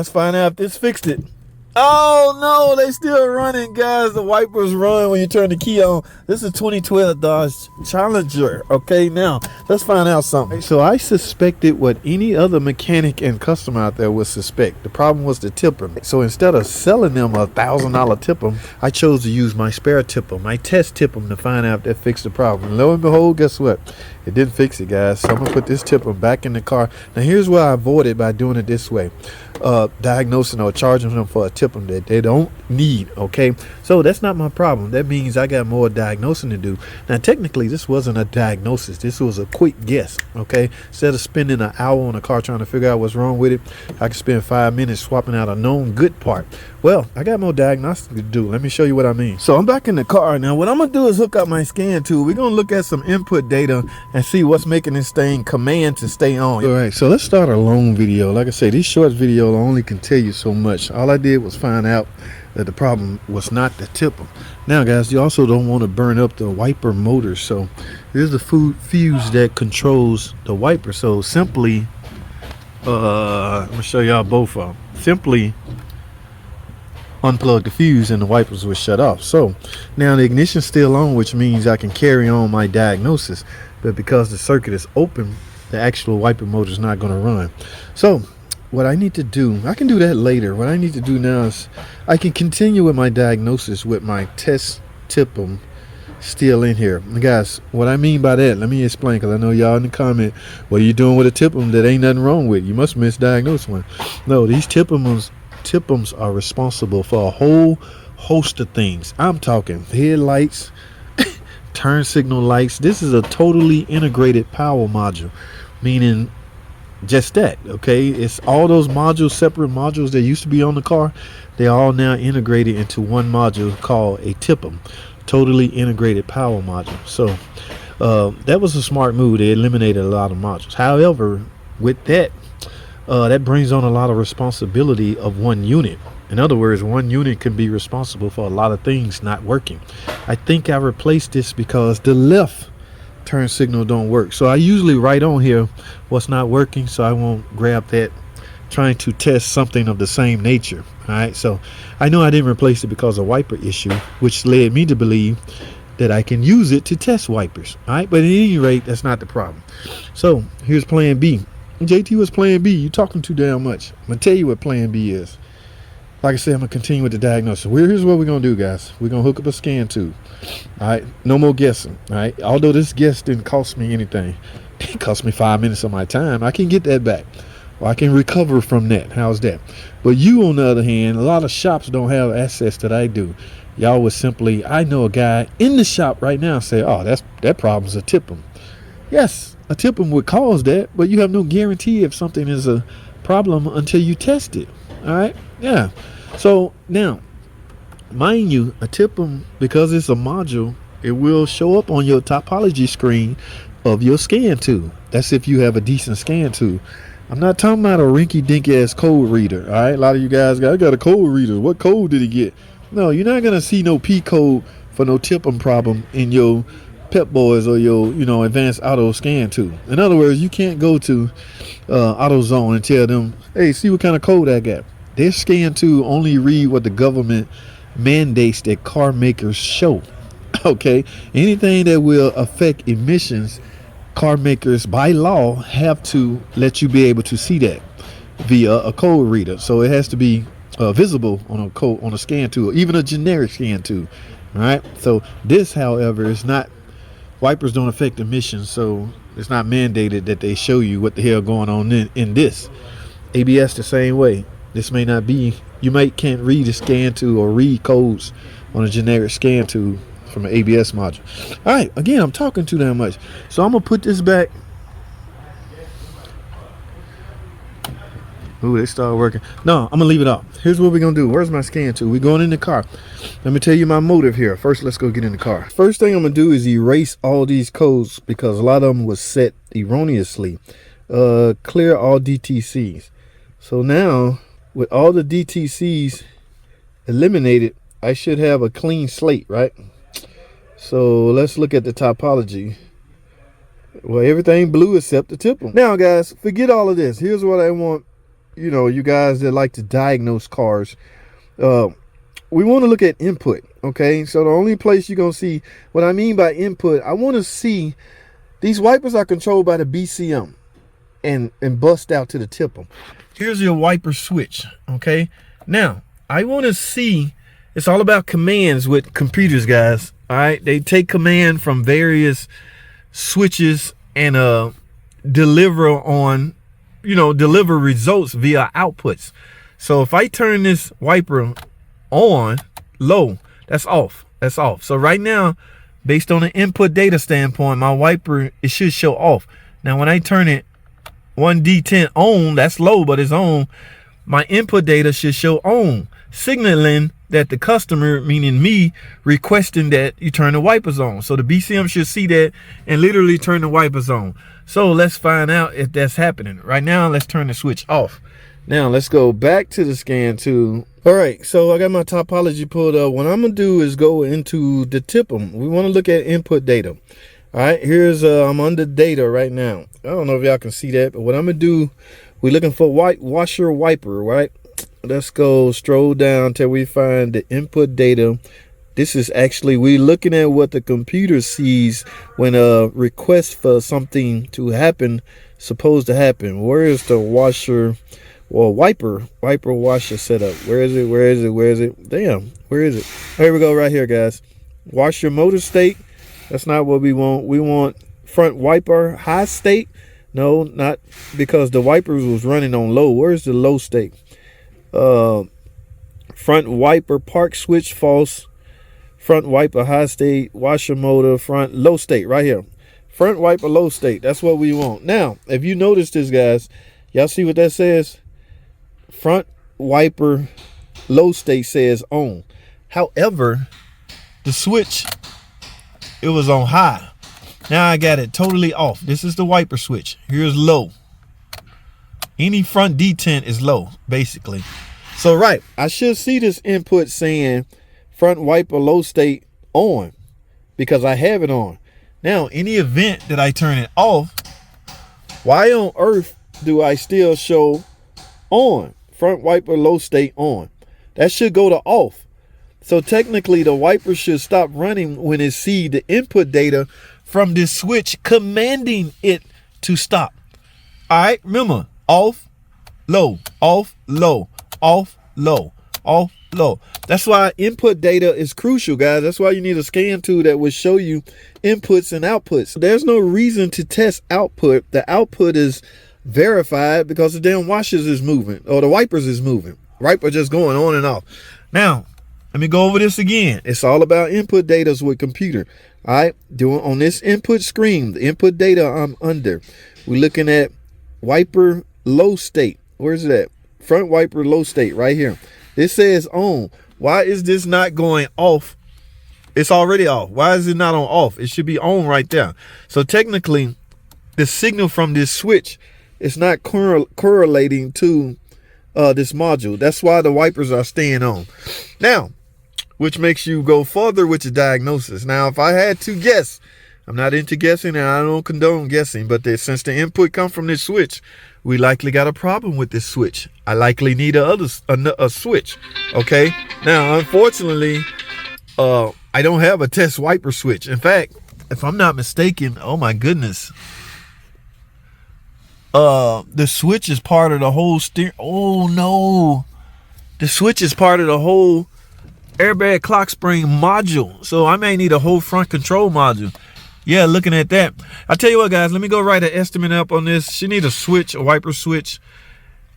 Let's find out if this fixed it. Oh no, they still running, guys. The wipers run when you turn the key on. This is a 2012 Dodge Challenger. Okay, now let's find out something. So I suspected what any other mechanic and customer out there would suspect. The problem was the TIPM. So instead of selling them a $1,000 TIPM, I chose to use my spare TIPM, my test TIPM, to find out if that fixed the problem. And lo and behold, guess what? It didn't fix it, guys. So I'm gonna put this TIPM back in the car. Now here's what I avoided by doing it this way. Diagnosing or charging them for a TIPM that they don't need. Okay, so that's not my problem. That means I got more diagnosing to do. Now technically this wasn't a diagnosis, this was a quick guess. Okay, instead of spending an hour on a car trying to figure out what's wrong with it, I could spend 5 minutes swapping out a known good part. Well, I got more diagnostic to do. Let me show you what I mean. So I'm back in the car now. What I'm gonna do is hook up my scan tool. We're gonna look at some input data and see what's making this thing command to stay on. All right, so let's start a long video. Like I say, this short video only can tell you so much. All I did was find out that the problem was not the TIPM. Now guys, you also don't want to burn up the wiper motor. So here's the fuse that controls the wiper. So simply I'm gonna show y'all both of them. Simply unplug the fuse and the wipers will shut off. So now the ignition's still on, which means I can carry on my diagnosis, but because the circuit is open, the actual wiper motor is not going to run. So what I need to do, I can do that later. What I need to do now is I can continue with my diagnosis with my test TIPM still in here. And guys, what I mean by that, let me explain, because I know y'all in the comment, what are you doing with a TIPM that ain't nothing wrong with? You must misdiagnose one. No, these TIPMs are responsible for a whole host of things. I'm talking headlights, turn signal lights. This is a totally integrated power module, meaning just that. Okay, it's all those modules, separate modules that used to be on the car. They're all now integrated into one module called a TIPM, totally integrated power module. So that was a smart move. They eliminated a lot of modules. However, with that, that brings on a lot of responsibility of one unit. In other words, one unit can be responsible for a lot of things not working. I think I replaced this because the left turn signal don't work. So I usually write on here what's not working, so I won't grab that trying to test something of the same nature. All right, so I know I didn't replace it because of wiper issue, which led me to believe that I can use it to test wipers. All right, but at any rate, that's not the problem. So here's plan B. JT was plan B. You talking too damn much. I'm gonna tell you what plan B is. Like I said, I'm gonna continue with the diagnosis. Here's what we're gonna do, guys. We're gonna hook up a scan tube. All right, no more guessing. All right, although this guess didn't cost me anything, it cost me 5 minutes of my time. I can get that back, or I can recover from that. How's that? But you, on the other hand, a lot of shops don't have access that I do. Y'all would simply, I know a guy in the shop right now say, "Oh, that problem's a TIPM." Yes, a TIPM would cause that, but you have no guarantee if something is a problem until you test it. All right, yeah. So now, mind you, a TIPM, because it's a module, it will show up on your topology screen of your scan tool. That's if you have a decent scan tool. I'm not talking about a rinky-dinky ass code reader. All right, a lot of you guys got a code reader. What code did he get? No, you're not gonna see no P code for no TIPM problem in your Pep Boys or your advanced auto scan tool. In other words, you can't go to AutoZone and tell them, hey, see what kind of code I got. Their scan tool only read what the government mandates that car makers show. Okay, anything that will affect emissions, car makers by law have to let you be able to see that via a code reader. So it has to be visible on a scan tool, even a generic scan tool. All right, so this, however, is not. Wipers don't affect emissions, so it's not mandated that they show you what the hell going on in this. ABS the same way. This may not be, you can't read a scan tool or read codes on a generic scan tool from an ABS module. All right, again, I'm talking too damn much. So I'm gonna put this back. Ooh, they started working. No, I'm gonna leave it off. Here's what we're gonna do. Where's my scan tool? We're going in the car. Let me tell you my motive here. First, let's go get in the car. First thing I'm gonna do is erase all these codes because a lot of them was set erroneously. Clear all DTCs. So now, with all the DTCs eliminated, I should have a clean slate, right? So let's look at the topology. Well, everything blue except the TIPM. Now, guys, forget all of this. Here's what I want you know, you guys that like to diagnose cars, we want to look at input. Okay, so the only place you're gonna see what I mean by input, I want to see these wipers are controlled by the BCM and bust out to the TIPM. Here's your wiper switch. Okay, now I want to see, it's all about commands with computers, guys. All right, they take command from various switches and deliver on, you know, deliver results via outputs. So if I turn this wiper on low, that's off. That's off. So right now, based on an input data standpoint, my wiper, it should show off. Now when I turn it 1D10 on, that's low, but it's on, my input data should show on, signaling that the customer, meaning me, requesting that you turn the wipers on. So the BCM should see that and literally turn the wipers on. So let's find out if that's happening. Right now, let's turn the switch off. Now let's go back to the scan tool. All right, so I got my topology pulled up. What I'm gonna do is go into the TIPM. We want to look at input data. All right, here's I'm under data right now. I don't know if y'all can see that, but what I'm gonna do, we're looking for washer wiper, right? Let's go stroll down till we find the input data. This is actually, we're looking at what the computer sees when a request for something to happen supposed to happen. Where is the washer or wiper washer setup? Where is it? Damn, where is it? Here we go, right here, guys. Washer motor state. That's not what we want. We want front wiper high state. No, not, because the wipers was running on low. Where's the low state? Front wiper park switch false. Front wiper high state. Washer motor front low state, right here. Front wiper low state. That's what we want. Now, if you notice this, guys, y'all see what that says? Front wiper low state says on. However, the switch, it was on high. Now I got it totally off. This is the wiper switch. Here's low. Any front detent is low, basically. So right, I should see this input saying front wiper low state on, because I have it on. Now, any event that I turn it off, why on earth do I still show on? Front wiper low state on. That should go to off. So technically the wiper should stop running when it sees the input data from this switch commanding it to stop. All right, remember, off, low, off, low, off, low, off, low. That's why input data is crucial, guys. That's why you need a scan tool that will show you inputs and outputs. There's no reason to test output. The output is verified because the damn washers is moving, or the wipers is moving. Wiper just going on and off. Now, let me go over this again. It's all about input data with computer. All right, doing on this input screen, the input data I'm under. We're looking at wiper low state. Where's it at? Front wiper low state right here. This says on. Why is this not going off? It's already off. Why is it not on off? It should be on right there. So technically, the signal from this switch is not correlating to this module. That's why the wipers are staying on. Now, which makes you go further with your diagnosis. Now, if I had to guess, I'm not into guessing and I don't condone guessing, but since the input come from this switch, we likely got a problem with this switch. I likely need a switch. Okay. Now, unfortunately, I don't have a test wiper switch. In fact, if I'm not mistaken, oh my goodness, the switch is part of the whole oh no, the switch is part of the whole airbag clock spring module. So I may need a whole front control module. Yeah, looking at that. I tell you what, guys, let me go write an estimate up on this. She need a switch, a wiper switch.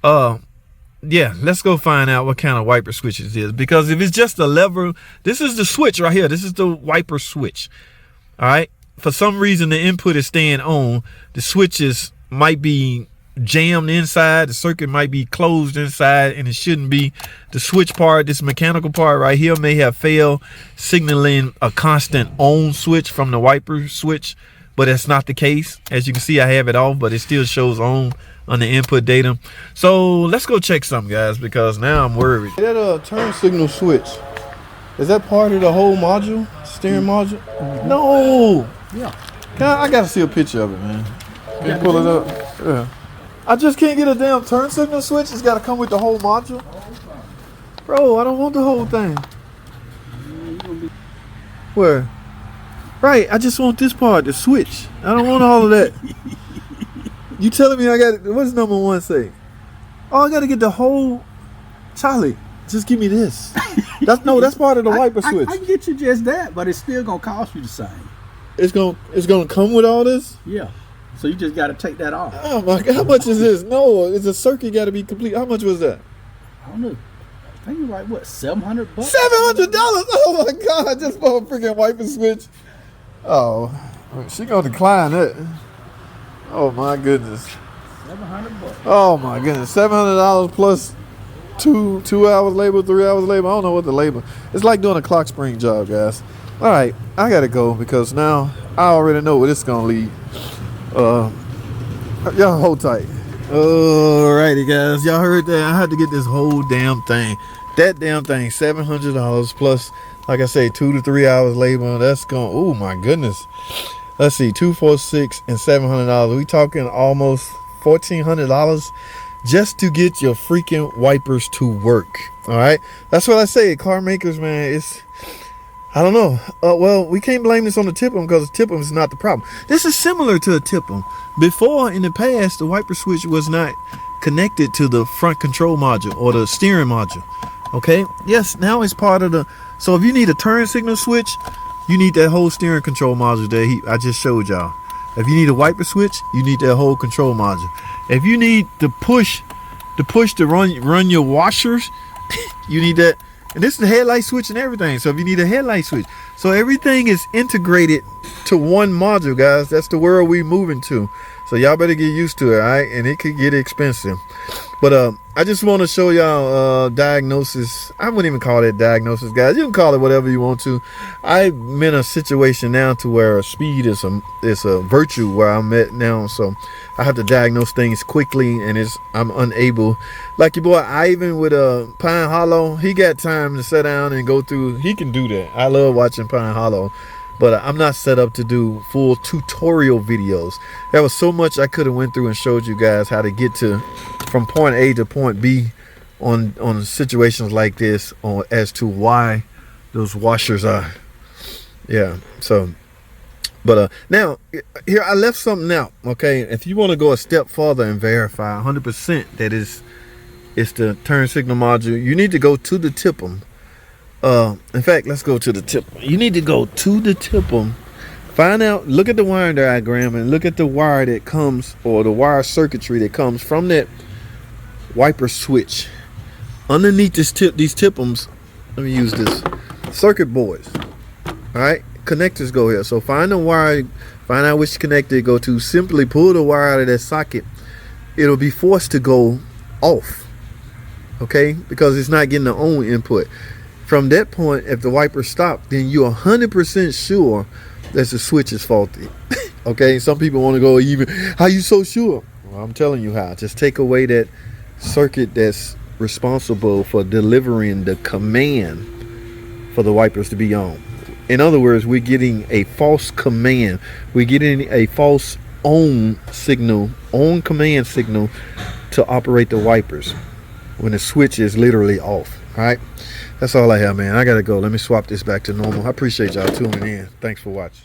Yeah, let's go find out what kind of wiper switch it is. Because if it's just a lever, this is the switch right here. This is the wiper switch. All right. For some reason, the input is staying on. The switches might be jammed inside. The circuit might be closed inside, and it shouldn't be. The switch part, this mechanical part right here, may have failed, signaling a constant on switch from the wiper switch, but that's not the case. As you can see, I have it off, but it still shows on the input data. So let's go check something, guys, because now I'm worried. That turn signal switch, is that part of the whole module, steering module? No. Yeah. I gotta see a picture of it, man. Can you pull it up? Yeah. I just can't get a damn turn signal switch. It's got to come with the whole module. Bro, I don't want the whole thing. Where? Right, I just want this part, the switch. I don't want all of that. You telling me I got, what does number 1 say? Oh, I got to get the whole, Charlie, just give me this. That's part of the wiper switch. I can get you just that, but it's still going to cost you the same. It's gonna come with all this? Yeah. So you just got to take that off. Oh my God, how much is this? No, it's a circuit got to be complete. How much was that? I don't know. I think it's like, what, $700? $700? Oh my God, just for a freaking wiper switch. Oh, she gonna decline it. Oh my goodness. $700. Oh my goodness, $700 plus two hours labor, 3 hours labor. I don't know what the labor. It's like doing a clock spring job, guys. All right, I gotta go because now I already know where this is gonna lead. Y'all hold tight. Alrighty, guys, y'all heard that? I had to get this whole damn thing. That damn thing, $700 plus, like I say, 2 to 3 hours labor. That's going. Oh my goodness. Let's see, 2, 4, 6, and $700. We talking almost $1,400 just to get your freaking wipers to work. All right, that's what I say. Car makers, man, it's. I don't know. Well, we can't blame this on the TIPM because the TIPM is not the problem. This is similar to a TIPM. Before, in the past, the wiper switch was not connected to the front control module or the steering module. Okay? Yes, now it's part of the... So if you need a turn signal switch, you need that whole steering control module that I just showed y'all. If you need a wiper switch, you need that whole control module. If you need to push to run your washers, you need that. And this is the headlight switch and everything. So if you need a headlight switch. So everything is integrated to one module, guys. That's the world we moving to. So y'all better get used to it, all right? And it could get expensive. But I just want to show y'all diagnosis. I wouldn't even call it diagnosis, guys. You can call it whatever you want to. I'm in a situation now to where speed is a virtue where I'm at now. So I have to diagnose things quickly, and I'm unable. Like your boy Ivan with Pine Hollow, he got time to sit down and go through. He can do that. I love watching Pine Hollow. But I'm not set up to do full tutorial videos. There was so much I could have went through and showed you guys how to get from point A to point B on situations like this, as to why those washers are. Yeah. So, but now here I left something out. Okay, if you want to go a step further and verify 100% that it's the turn signal module, you need to go to the TIPM. In fact, let's go to the TIPM. You need to go to the TIPM, find out, look at the wiring diagram and look at the wire that comes, or the wire circuitry that comes from that wiper switch. Underneath these TIPMs, let me use this, circuit boards. All right, connectors go here. So find the wire, find out which connector to go to. Simply pull the wire out of that socket. It'll be forced to go off, okay, because it's not getting the on input. From that point, if the wiper stopped, then you're 100% sure that the switch is faulty. Okay, some people want to go, even, how you so sure? Well, I'm telling you how. Just take away that circuit that's responsible for delivering the command for the wipers to be on. In other words, we're getting a false command. We're getting a false on signal, on command signal to operate the wipers when the switch is literally off. All right, that's all I have, man. I gotta go. Let me swap this back to normal. I appreciate y'all tuning in. Thanks for watching.